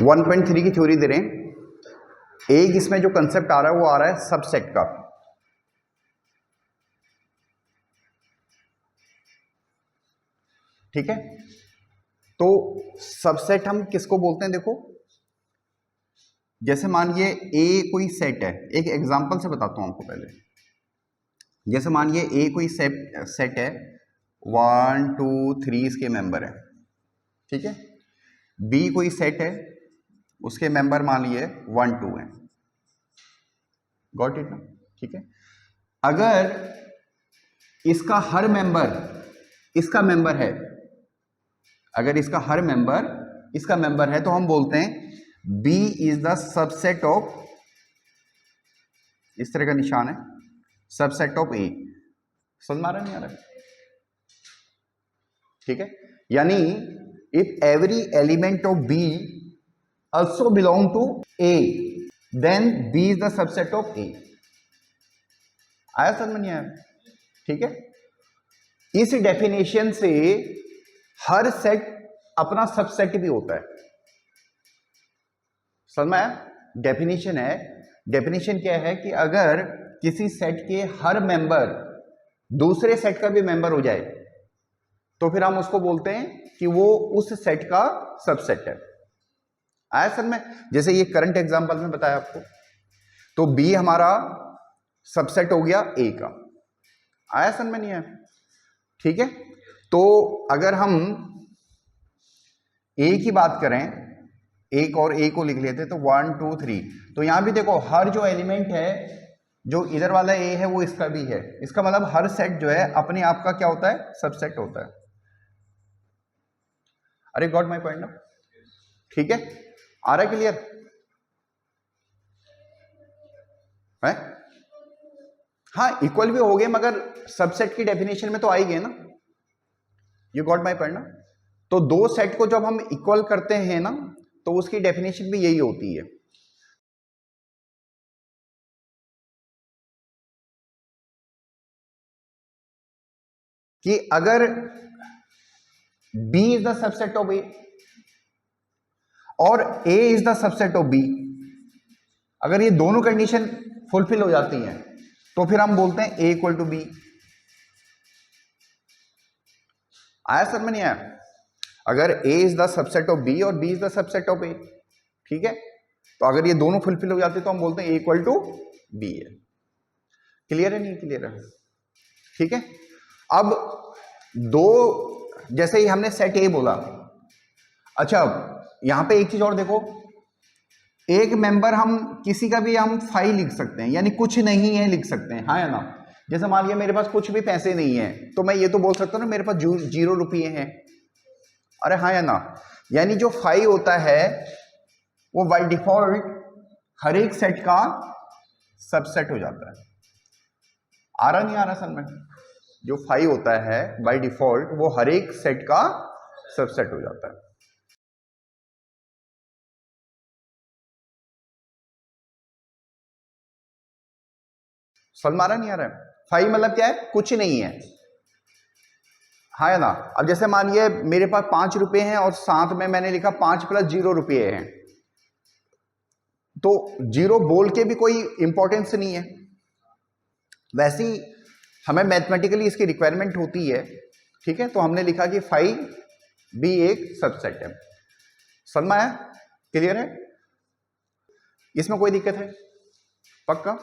1.3 की थ्योरी दे रहे हैं। एक इसमें जो कंसेप्ट आ रहा है वो आ रहा है सबसेट का। ठीक है, तो सबसेट हम किसको बोलते हैं? देखो, जैसे मानिए ए कोई सेट है, एक एग्जांपल से बताता हूं आपको पहले। जैसे मानिए ए कोई सेट है, 1 2 3 इसके मेंबर है। ठीक है, बी कोई सेट है, उसके मेंबर मान लिए 1 2 है। गॉट इट ना? ठीक है, अगर इसका हर मेंबर इसका मेंबर है, अगर इसका हर मेंबर इसका मेंबर है, तो हम बोलते हैं B is the subset of, इस तरह का निशान है, सबसेट ऑफ ए। समझ आ रहा नहीं आ रहा? ठीक है, यानी if every element of B also belong to A, then B is the subset of A। आया समझ में नहीं आया? ठीक है, इस डेफिनेशन से हर सेट अपना सबसेट भी होता है। समझ में आया? डेफिनेशन है, डेफिनेशन क्या है कि अगर किसी सेट के हर मेंबर दूसरे सेट का भी मेंबर हो जाए, तो फिर हम उसको बोलते हैं कि वो उस सेट का सबसेट है। आया सर में? जैसे ये करंट एग्जांपल में बताया आपको, तो बी हमारा सबसेट हो गया ए का। आया सर में? नहीं आया? ठीक है, तो अगर हम ए की बात करें, एक और ए को लिख लेते तो 1 2 3, तो यहां भी देखो हर जो एलिमेंट है, जो इधर वाला ए है वो इसका भी है। इसका मतलब हर सेट जो है अपने आप का क्या होता है? सबसेट होता है। अरे गॉट माय पॉइंट ना? ठीक है, आ रहा है क्लियर है? हाँ, इक्वल भी हो गए, मगर सबसेट की डेफिनेशन में तो आ ही गए ना। यू गॉट माय पॉइंट ना? तो दो सेट को जब हम इक्वल करते हैं ना, तो उसकी डेफिनेशन भी यही होती है। कि अगर B is the subset of A और A is the subset of B, अगर ये दोनों कंडीशन फुलफिल हो जाती हैं, तो फिर हम बोलते हैं A इक्वल टू B। आया सर में? नहीं आया? अगर A is the subset of B और B is the subset of A, ठीक है, तो अगर ये दोनों फुलफिल हो जाते तो हम बोलते हैं A इक्वल टू B है। क्लियर है? नहीं क्लियर है? ठीक है, अब दो, जैसे ही हमने सेट A बोला, अच्छा यहां पे एक चीज और देखो, एक मेंबर हम किसी का भी हम फाई लिख सकते हैं, यानी कुछ नहीं है लिख सकते हैं। हाँ या ना? जैसे मान लिया मेरे पास कुछ भी पैसे नहीं है, तो मैं ये तो बोल सकता हूं ना मेरे पास 0 रुपये हैं। अरे हाँ या ना? यानी जो फाई होता है वो बाय डिफॉल्ट हर एक सेट का सबसेट हो जाता है। आ रहा नहीं आ रहा सर में? जो फाई होता है बाय डिफॉल्ट वो हर एक सेट का सबसेट हो जाता है। समझ में आ रहा नहीं आ रहा है? फाई मतलब क्या है? कुछ नहीं है। हाँ या ना? अब जैसे मानिए मेरे पास 5 रुपए हैं और साथ में मैंने लिखा 5 + 0 रुपये हैं, तो 0 बोल के भी कोई इंपॉर्टेंस नहीं है। वैसे ही हमें मैथमेटिकली इसकी रिक्वायरमेंट होती है। ठीक है, तो हमने लिखा कि फाई भी एक सबसेट है। समझ में आया? क्लियर है? इसमें कोई दिक्कत है? पक्का?